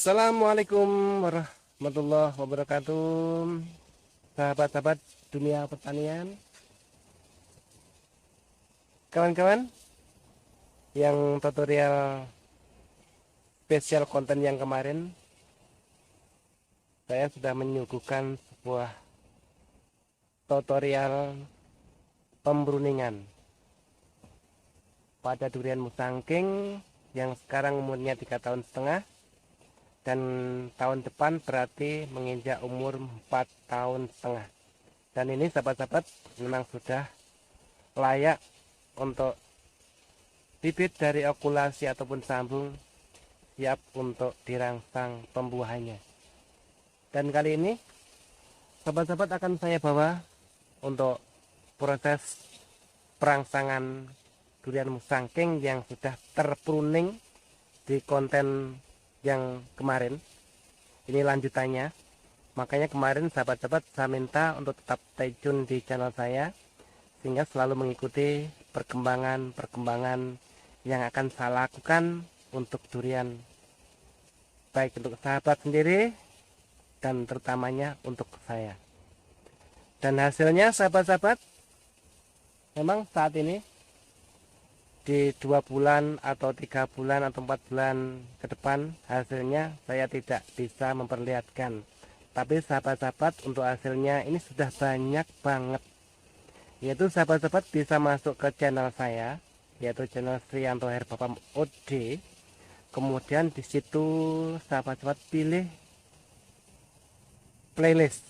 Assalamualaikum warahmatullahi wabarakatuh. Sahabat-sahabat dunia pertanian, kawan-kawan yang tutorial spesial konten yang kemarin, saya sudah menyuguhkan sebuah tutorial pembruningan pada durian musangking yang sekarang umurnya 3,5 tahun, dan tahun depan berarti menginjak umur 4,5 tahun. Dan ini sahabat-sahabat memang sudah layak untuk bibit dari okulasi ataupun sambung, siap untuk dirangsang pembuahannya. Dan kali ini sahabat-sahabat akan saya bawa untuk proses perangsangan durian musangking yang sudah terpruning di konten yang kemarin. Ini lanjutannya. Makanya kemarin sahabat-sahabat saya minta untuk tetap stay tune di channel saya, sehingga selalu mengikuti perkembangan yang akan saya lakukan untuk durian, baik untuk sahabat sendiri dan terutamanya untuk saya. Dan hasilnya sahabat-sahabat, memang saat ini di 2 bulan atau 3 bulan atau 4 bulan ke depan hasilnya saya tidak bisa memperlihatkan, tapi sahabat-sahabat untuk hasilnya ini sudah banyak banget. Yaitu sahabat-sahabat bisa masuk ke channel saya, yaitu channel Sriyanto Herbapam OD. Kemudian di situ sahabat-sahabat pilih playlist.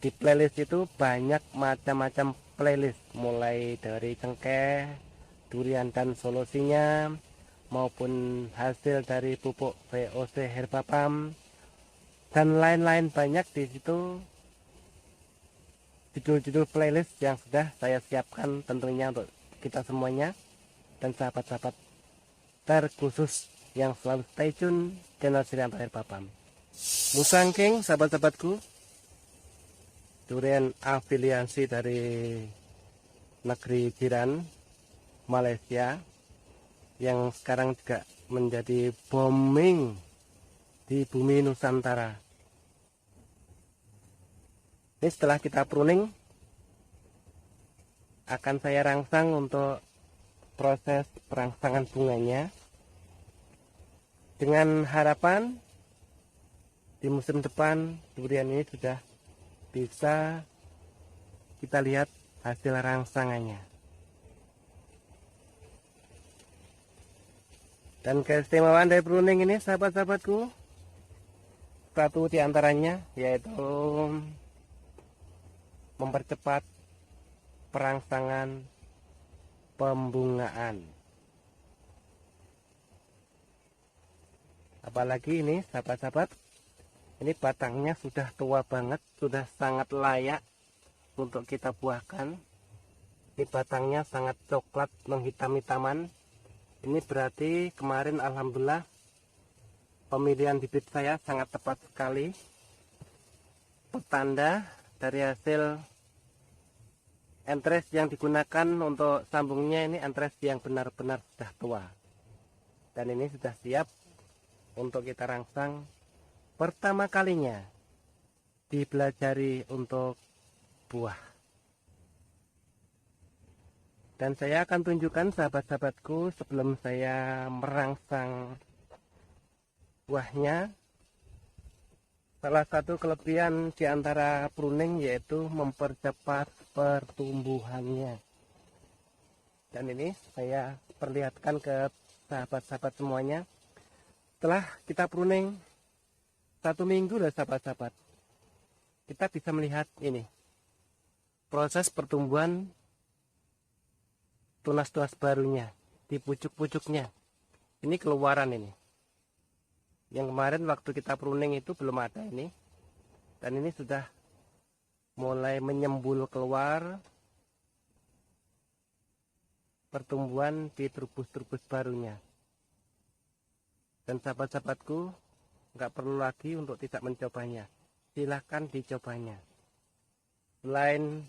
Di playlist itu banyak macam-macam playlist, mulai dari cengkeh, durian dan solusinya, maupun hasil dari pupuk VOC Herbapam, dan lain-lain banyak. Di situ judul-judul playlist yang sudah saya siapkan tentunya untuk kita semuanya dan sahabat-sahabat terkhusus yang selalu stay tune channel Sriyanto Herbapam. Musangking sahabat-sahabatku, durian afiliasi dari negeri jiran Malaysia yang sekarang juga menjadi booming di bumi Nusantara. Ini setelah kita pruning, akan saya rangsang untuk proses perangsangan bunganya, dengan harapan di musim depan durian ini sudah bisa kita lihat hasil rangsangannya. Dan keistimewaan dari pruning ini sahabat-sahabatku, satu diantaranya yaitu mempercepat perangsangan pembungaan. Apalagi ini sahabat-sahabat, ini batangnya sudah tua banget, sudah sangat layak untuk kita buahkan. Ini batangnya sangat coklat menghitam-hitaman. Ini berarti kemarin alhamdulillah pemilihan bibit saya sangat tepat sekali. Pertanda dari hasil entres yang digunakan untuk sambungnya, ini entres yang benar-benar sudah tua. Dan ini sudah siap untuk kita rangsang pertama kalinya dipelajari untuk buah. Dan saya akan tunjukkan sahabat-sahabatku sebelum saya merangsang buahnya. Salah satu kelebihan di antara pruning yaitu mempercepat pertumbuhannya. Dan ini saya perlihatkan ke sahabat-sahabat semuanya. Setelah kita pruning 1 minggu lah sahabat-sahabat, kita bisa melihat ini proses pertumbuhan tunas-tunas barunya di pucuk-pucuknya. Ini keluaran ini. Yang kemarin waktu kita pruning itu belum ada ini. Dan ini sudah mulai menyembul keluar pertumbuhan di turbus-turbus barunya. Dan sahabat-sahabatku, nggak perlu lagi untuk tidak mencobanya. Silahkan dicobanya. Selain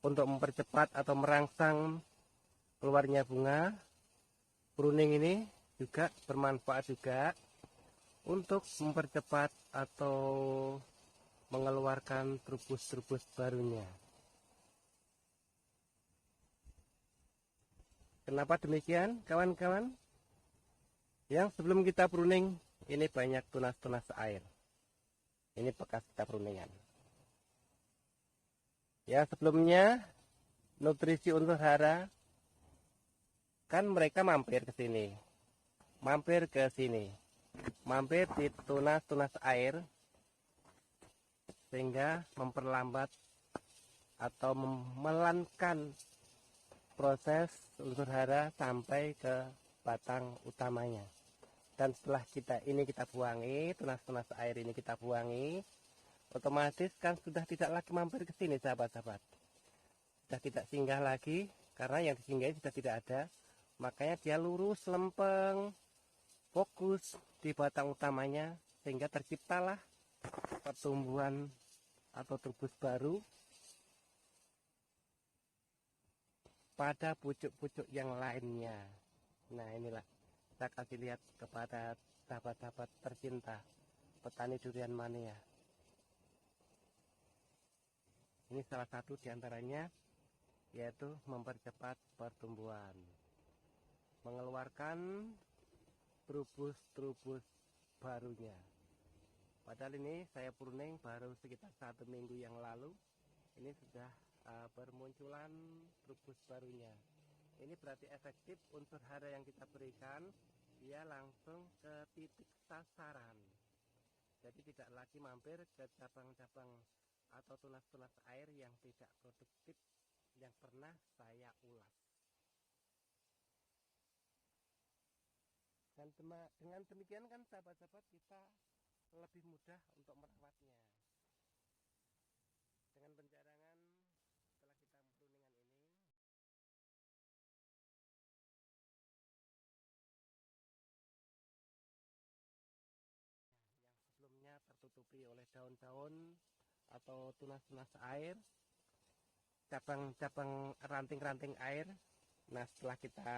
untuk mempercepat atau merangsang keluarnya bunga, pruning ini juga bermanfaat juga untuk mempercepat atau mengeluarkan trubus-trubus barunya. Kenapa demikian, kawan-kawan? Yang sebelum kita pruning, ini banyak tunas-tunas air. Ini bekas kita pruningan. Ya, sebelumnya nutrisi unsur hara kan mereka mampir ke sini, mampir ke sini, mampir di tunas-tunas air, sehingga memperlambat atau memelankan proses unsur hara sampai ke batang utamanya. Dan setelah kita buangi, tunas-tunas air ini kita buangi, otomatis kan sudah tidak lagi mampir ke sini, sahabat-sahabat. Sudah tidak singgah lagi, karena yang disinggahi sudah tidak ada. Makanya dia lurus, lempeng, fokus di batang utamanya, sehingga terciptalah pertumbuhan atau trubus baru pada pucuk-pucuk yang lainnya. Nah, inilah kita kasih lihat kepada sahabat-sahabat tercinta petani durian mania. Ini salah satu diantaranya, yaitu mempercepat pertumbuhan, mengeluarkan trubus-trubus barunya. Padahal ini saya pruning baru sekitar 1 minggu yang lalu, ini sudah bermunculan trubus barunya. Ini berarti efektif unsur hara yang kita berikan, dia langsung ke titik sasaran. Jadi tidak lagi mampir ke cabang-cabang atau tunas-tunas air yang tidak produktif yang pernah saya ulas. Dan dengan demikian kan sahabat-sahabat, kita lebih mudah untuk merawatnya. Dengan penjarangan setelah kita pruningan ini, sebelumnya tertutupi oleh daun-daun atau tunas-tunas air, cabang-cabang ranting-ranting air. Nah, setelah kita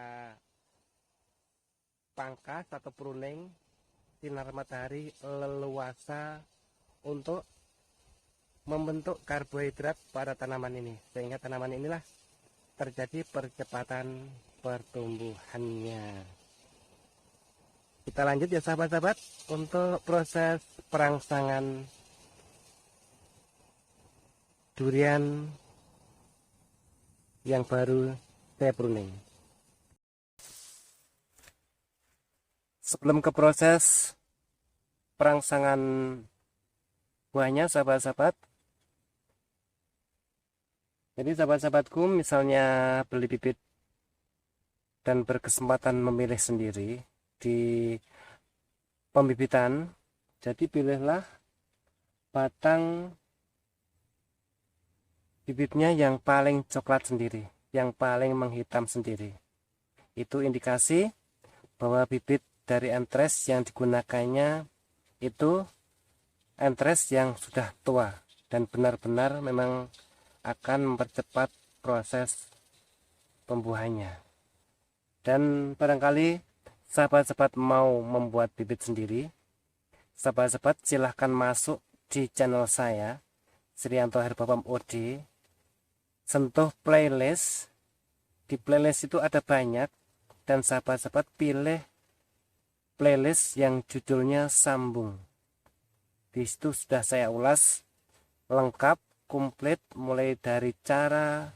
pangkas atau pruning, sinar matahari leluasa untuk membentuk karbohidrat pada tanaman ini, sehingga tanaman inilah terjadi percepatan pertumbuhannya. Kita lanjut ya sahabat-sahabat untuk proses perangsangan durian yang baru saya pruning. Sebelum ke proses perangsangan buahnya sahabat-sahabat, jadi sahabat-sahabatku misalnya beli bibit dan berkesempatan memilih sendiri di pembibitan, jadi pilihlah batang bibitnya yang paling coklat sendiri, yang paling menghitam sendiri. Itu indikasi bahwa bibit dari entres yang digunakannya itu entres yang sudah tua dan benar-benar memang akan mempercepat proses pembuahannya. Dan barangkali sahabat-sahabat mau membuat bibit sendiri, sahabat-sahabat silahkan masuk di channel saya, Srianto Herbapam OD, sentuh playlist. Di playlist itu ada banyak, dan sahabat-sahabat pilih playlist yang judulnya Sambung. Di situ sudah saya ulas lengkap, komplit, mulai dari cara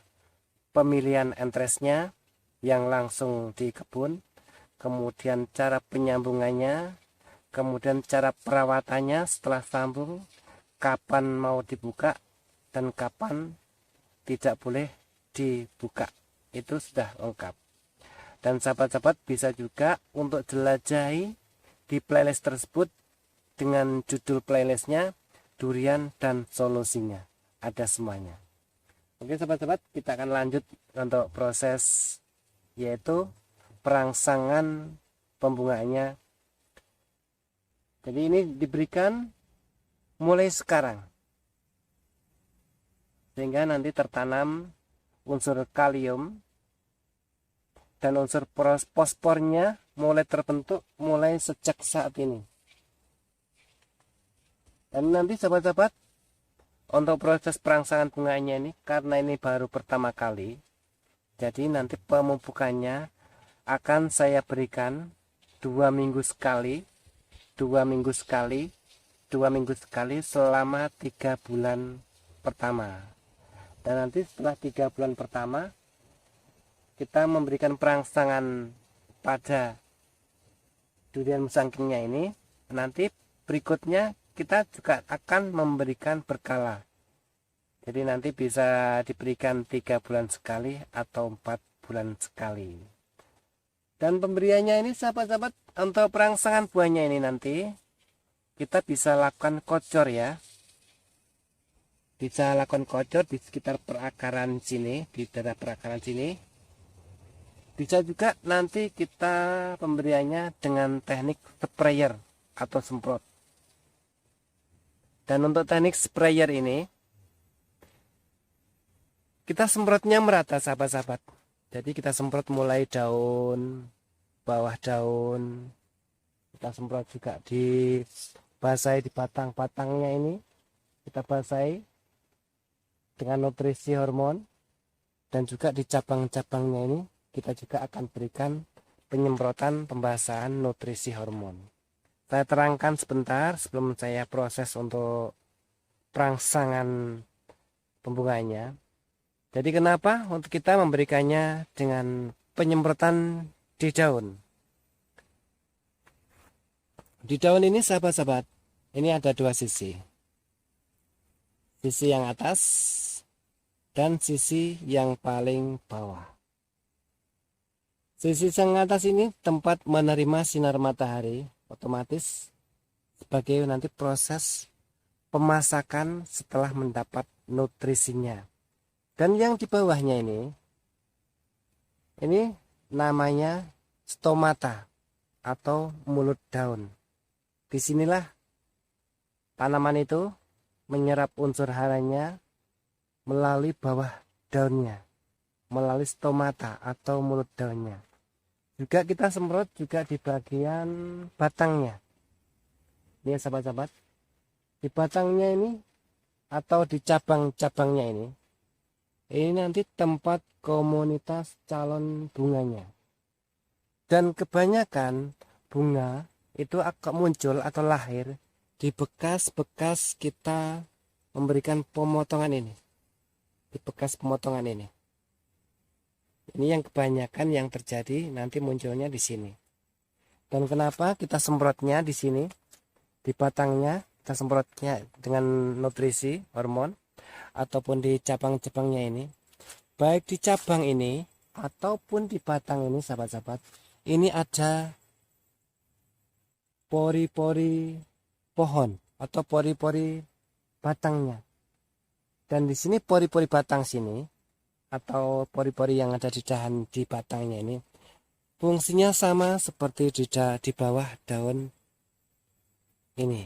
pemilihan entresnya yang langsung di kebun, kemudian cara penyambungannya, kemudian cara perawatannya setelah sambung, kapan mau dibuka dan kapan tidak boleh dibuka. Itu sudah lengkap. Dan sahabat-sahabat bisa juga untuk jelajahi di playlist tersebut dengan judul playlistnya Durian dan Solusinya. Ada semuanya. Oke sahabat-sahabat, kita akan lanjut untuk proses yaitu perangsangan pembungaannya. Jadi ini diberikan mulai sekarang, sehingga nanti tertanam unsur kalium dan unsur fosfornya mulai terbentuk mulai sejak saat ini. Dan nanti sahabat-sahabat, untuk proses perangsangan bunganya ini, karena ini baru pertama kali, jadi nanti pemupukannya akan saya berikan 2 minggu sekali, 2 minggu sekali, 2 minggu sekali selama 3 bulan pertama. Dan nanti setelah 3 bulan pertama, kita memberikan perangsangan pada durian musangkingnya ini. Nanti berikutnya kita juga akan memberikan berkala. Jadi nanti bisa diberikan 3 bulan sekali atau 4 bulan sekali. Dan pemberiannya ini sahabat-sahabat, untuk perangsangan buahnya ini nanti kita bisa lakukan kocor ya. Bisa lakukan kocor di sekitar perakaran sini, di daerah perakaran sini. Bisa juga nanti kita pemberiannya dengan teknik sprayer atau semprot. Dan untuk teknik sprayer ini, kita semprotnya merata sahabat-sahabat. Jadi kita semprot mulai daun, bawah daun. Kita semprot juga di basahi di batang-batangnya ini. Kita basahi dengan nutrisi hormon. Dan juga di cabang-cabangnya ini kita juga akan berikan penyemprotan pembasahan nutrisi hormon. Saya terangkan sebentar sebelum saya proses untuk perangsangan pembunganya. Jadi kenapa untuk kita memberikannya dengan penyemprotan di daun? Di daun ini sahabat-sahabat, ini ada 2 sisi. Sisi yang atas dan sisi yang paling bawah. Sisi yang atas ini tempat menerima sinar matahari, otomatis sebagai nanti proses pemasakan setelah mendapat nutrisinya. Dan yang di bawahnya ini namanya stomata atau mulut daun. Disinilah tanaman itu menyerap unsur haranya melalui bawah daunnya, melalui stomata atau mulut daunnya. Juga kita semprot juga di bagian batangnya. Ini sahabat-sahabat, di batangnya ini atau di cabang-cabangnya ini nanti tempat komunitas calon bunganya. Dan kebanyakan bunga itu akan muncul atau lahir di bekas-bekas kita memberikan pemotongan ini. Di bekas pemotongan ini. Ini yang kebanyakan yang terjadi nanti munculnya di sini. Dan kenapa kita semprotnya di sini? Di batangnya kita semprotnya dengan nutrisi hormon ataupun di cabang-cabangnya ini. Baik di cabang ini ataupun di batang ini sahabat-sahabat, ini ada pori-pori pohon atau pori-pori batangnya. Dan di sini pori-pori batang sini atau pori-pori yang ada di dahan di batangnya ini fungsinya sama seperti di bawah daun ini.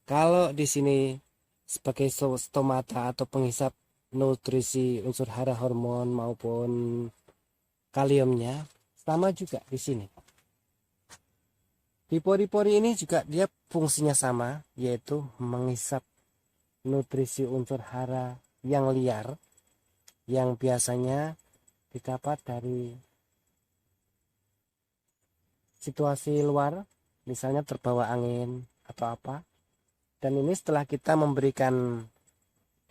Kalau di sini sebagai stomata atau penghisap nutrisi unsur hara, hormon maupun kaliumnya, sama juga di sini. Di pori-pori ini juga dia fungsinya sama, yaitu menghisap nutrisi unsur hara yang liar yang biasanya didapat dari situasi luar, misalnya terbawa angin atau apa. Dan ini setelah kita memberikan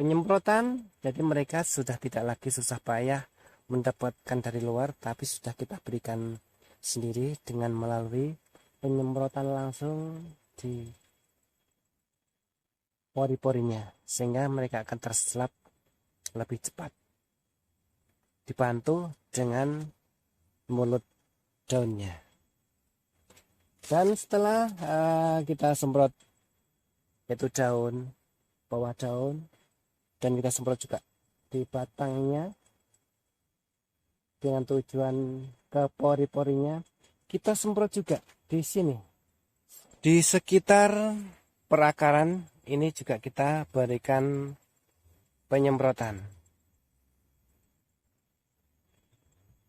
penyemprotan, jadi mereka sudah tidak lagi susah payah mendapatkan dari luar, tapi sudah kita berikan sendiri dengan melalui penyemprotan langsung di pori-porinya, sehingga mereka akan terserap lebih cepat, dibantu dengan mulut daunnya. Dan setelah kita semprot yaitu daun, bawah daun, dan kita semprot juga di batangnya dengan tujuan ke pori-porinya, kita semprot juga di sini di sekitar perakaran ini juga kita berikan penyemprotan.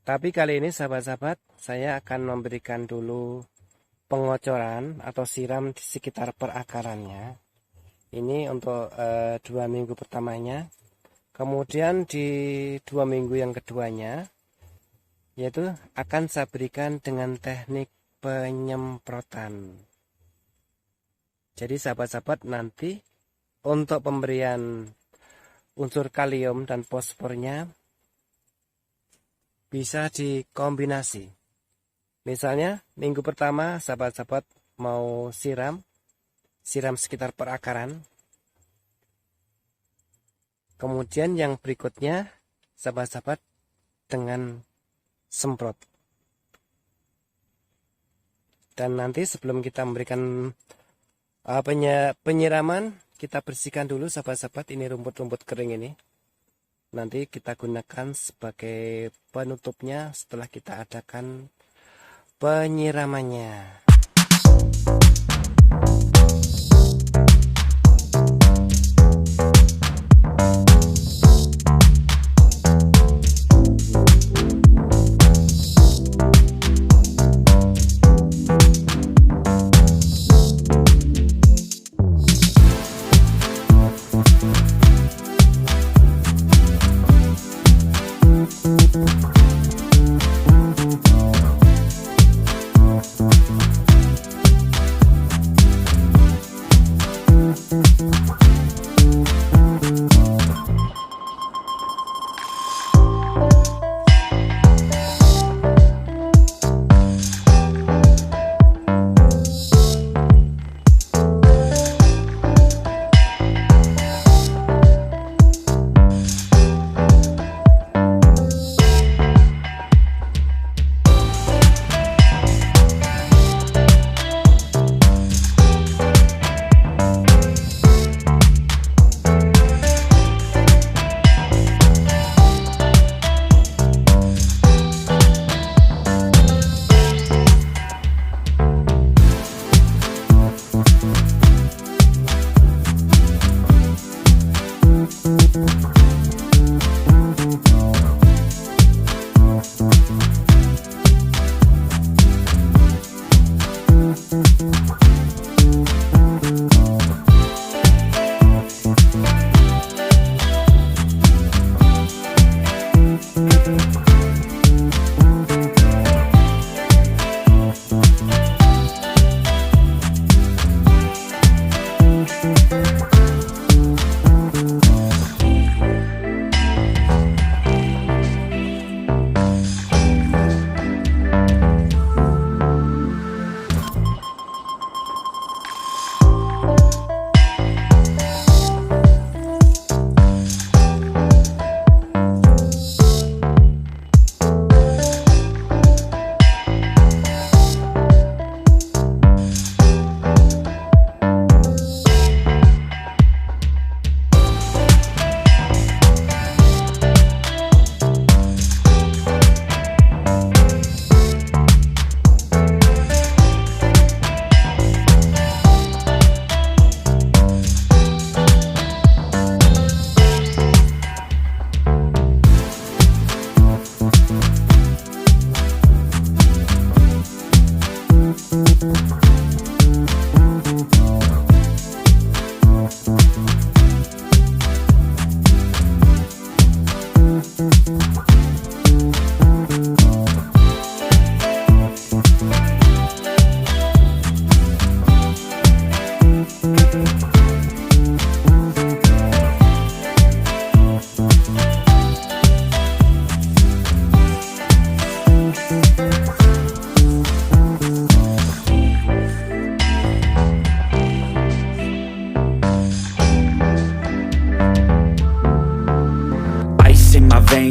Tapi kali ini sahabat-sahabat, saya akan memberikan dulu pengocoran atau siram di sekitar perakarannya. Ini untuk 2 minggu pertamanya. Kemudian di 2 minggu yang keduanya, yaitu akan saya berikan dengan teknik penyemprotan. Jadi sahabat-sahabat, nanti untuk pemberian unsur kalium dan fosfornya bisa dikombinasi. Misalnya minggu pertama sahabat-sahabat mau siram sekitar perakaran. Kemudian yang berikutnya sahabat-sahabat dengan semprot. Dan nanti sebelum kita memberikan penyiraman, kita bersihkan dulu sahabat-sahabat ini rumput-rumput kering ini. Nanti kita gunakan sebagai penutupnya setelah kita adakan penyiramannya.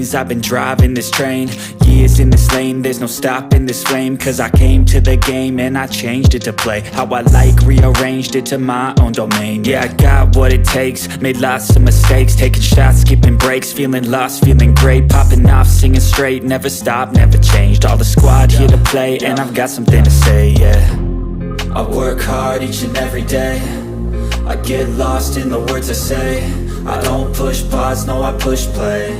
I've been driving this train, years in this lane, there's no stopping this flame. Cause I came to the game and I changed it to play how I like, rearranged it to my own domain. Yeah, I got what it takes, made lots of mistakes, taking shots, skipping breaks, feeling lost, feeling great, popping off, singing straight, never stopped, never changed. All the squad here to play and I've got something to say, yeah. I work hard each and every day, I get lost in the words I say. I don't push pause, no I push play.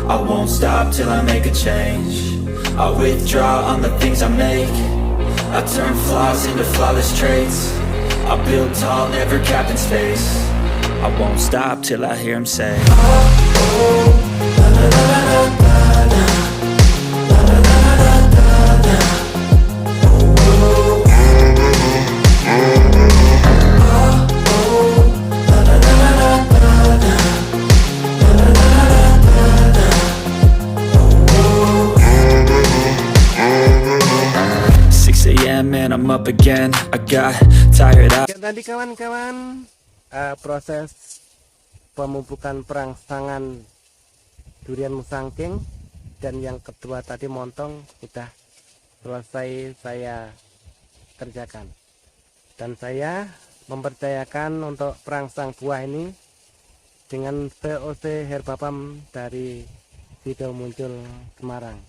I won't stop till I make a change. I withdraw on the things I make. I turn flaws into flawless traits. I build tall, never capped in space. I won't stop till I hear him say, and I'm up again. I got tired out. Ya, tadi kawan-kawan, proses pemupukan perangsangan durian musangking dan yang kedua tadi montong sudah selesai saya kerjakan, dan saya mempercayakan untuk perangsang buah ini dengan VOC Herbapam dari Sido Muncul Semarang.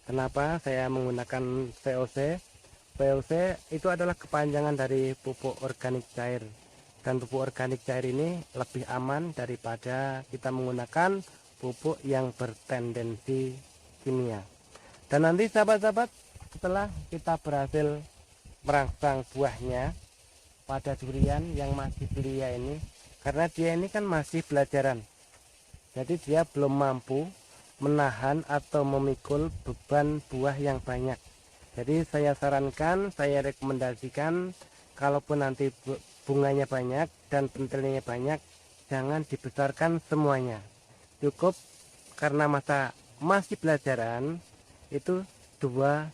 Kenapa saya menggunakan VOC? VOC itu adalah kepanjangan dari pupuk organik cair, dan pupuk organik cair ini lebih aman daripada kita menggunakan pupuk yang bertendensi kimia. Dan nanti sahabat-sahabat, setelah kita berhasil merangsang buahnya pada durian yang masih belia ini, karena dia ini kan masih belajaran, jadi dia belum mampu menahan atau memikul beban buah yang banyak. Jadi saya sarankan, saya rekomendasikan, kalaupun nanti bunganya banyak dan pentilnya banyak, jangan dibesarkan semuanya. Cukup karena masa masih belajaran itu 2-3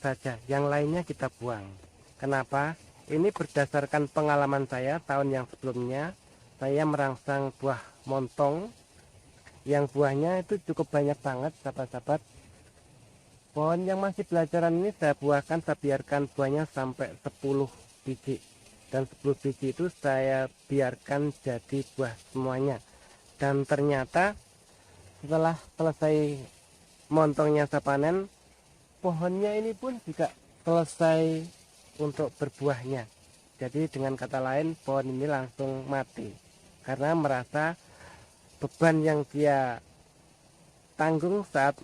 saja, yang lainnya kita buang. Kenapa? Ini berdasarkan pengalaman saya tahun yang sebelumnya. Saya merangsang buah montong yang buahnya itu cukup banyak banget, sahabat-sahabat. Pohon yang masih belajaran ini saya buahkan, saya biarkan buahnya sampai 10 biji, dan 10 biji itu saya biarkan jadi buah semuanya. Dan ternyata setelah selesai montongnya saya panen, pohonnya ini pun juga selesai untuk berbuahnya. Jadi dengan kata lain, pohon ini langsung mati karena merasa beban yang dia tanggung saat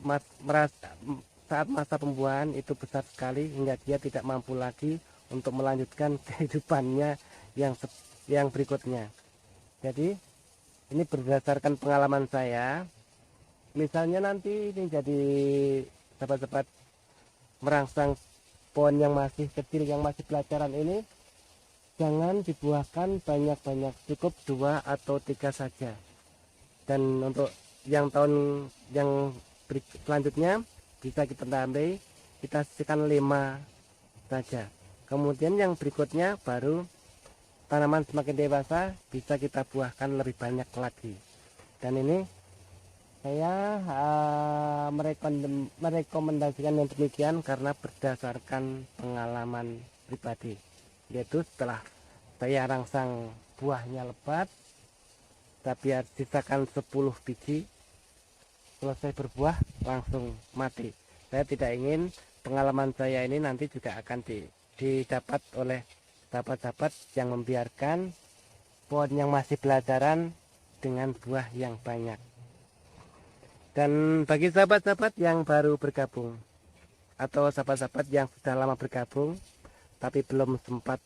masa pembuahan itu besar sekali, hingga dia tidak mampu lagi untuk melanjutkan kehidupannya yang berikutnya. Jadi ini berdasarkan pengalaman saya. Misalnya nanti ini jadi sahabat-sahabat merangsang pohon yang masih kecil, yang masih pelajaran ini, jangan dibuahkan banyak-banyak, cukup 2 atau 3 saja. Dan untuk yang tahun yang selanjutnya bisa kita tambahi, kita sisihkan 5 saja. Kemudian yang berikutnya baru tanaman semakin dewasa bisa kita buahkan lebih banyak lagi. Dan ini saya merekomendasikan yang demikian karena berdasarkan pengalaman pribadi, yaitu setelah saya rangsang buahnya lebat, tapi sisakan 10 biji, selesai berbuah langsung mati. Saya tidak ingin pengalaman saya ini nanti juga akan didapat oleh sahabat-sahabat yang membiarkan pohon yang masih belajaran dengan buah yang banyak. Dan bagi sahabat-sahabat yang baru bergabung atau sahabat-sahabat yang sudah lama bergabung tapi belum sempat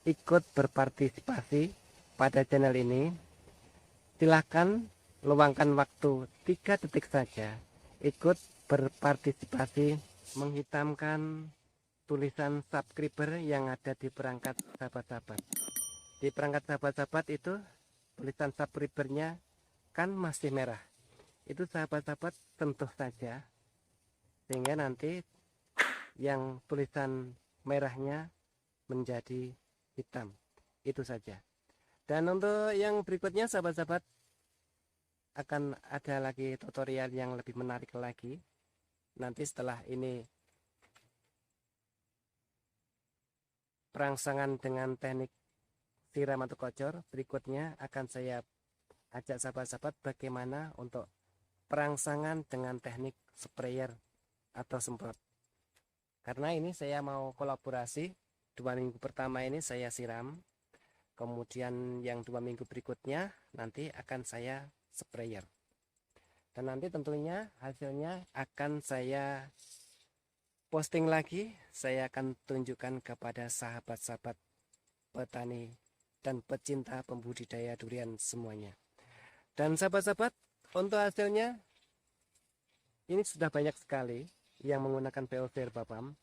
ikut berpartisipasi pada channel ini, silahkan luangkan waktu 3 detik saja, ikut berpartisipasi, menghitamkan tulisan subscriber yang ada di perangkat sahabat-sahabat. Di perangkat sahabat-sahabat itu tulisan subscribernya kan masih merah. Itu sahabat-sahabat sentuh saja, sehingga nanti yang tulisan merahnya menjadi hitam. Itu saja. Dan untuk yang berikutnya sahabat-sahabat, akan ada lagi tutorial yang lebih menarik lagi. Nanti setelah ini perangsangan dengan teknik siram atau kocor, berikutnya akan saya ajak sahabat-sahabat bagaimana untuk perangsangan dengan teknik sprayer atau semprot. Karena ini saya mau kolaborasi, 2 minggu pertama ini saya siram, kemudian yang 2 minggu berikutnya nanti akan saya sprayer, dan nanti tentunya hasilnya akan saya posting lagi, saya akan tunjukkan kepada sahabat-sahabat petani dan pecinta pembudidaya durian semuanya. Dan sahabat-sahabat, untuk hasilnya ini sudah banyak sekali yang menggunakan VOC Herbapam.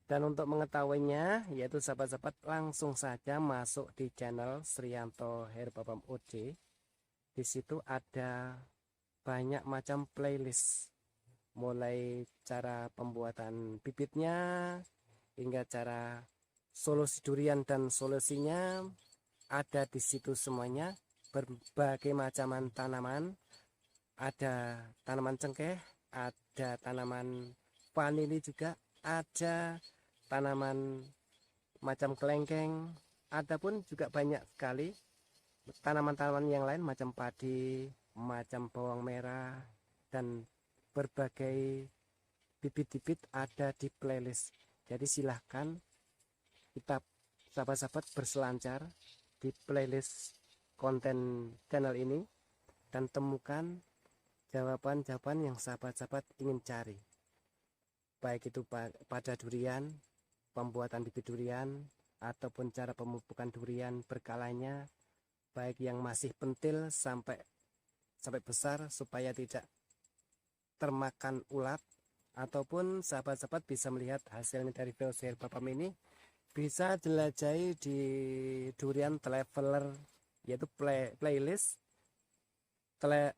Dan untuk mengetahuinya, yaitu sahabat-sahabat langsung saja masuk di channel Srianto Herbapam OC. Di situ ada banyak macam playlist, mulai cara pembuatan bibitnya hingga cara solusi durian dan solusinya ada di situ semuanya. Berbagai macam tanaman, ada tanaman cengkeh, ada tanaman vanili juga, ada tanaman macam kelengkeng, adapun juga banyak sekali tanaman-tanaman yang lain macam padi, macam bawang merah, dan berbagai bibit-bibit ada di playlist. Jadi silahkan kita sahabat-sahabat berselancar di playlist konten channel ini dan temukan jawaban-jawaban yang sahabat-sahabat ingin cari, baik itu pada durian, pembuatan bibit durian, ataupun cara pemupukan durian berkalanya, baik yang masih pentil sampai besar supaya tidak termakan ulat, ataupun sahabat-sahabat bisa melihat hasilnya dari VOC Herbapam ini. Bisa jelajahi di durian traveler, yaitu playlist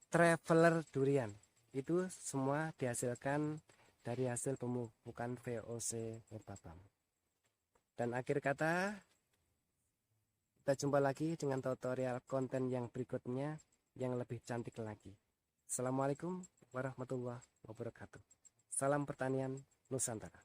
traveler durian. Itu semua dihasilkan dari hasil pemupukan VOC Herbapam. Dan akhir kata, kita jumpa lagi dengan tutorial konten yang berikutnya yang lebih cantik lagi. Assalamualaikum warahmatullahi wabarakatuh. Salam pertanian Nusantara.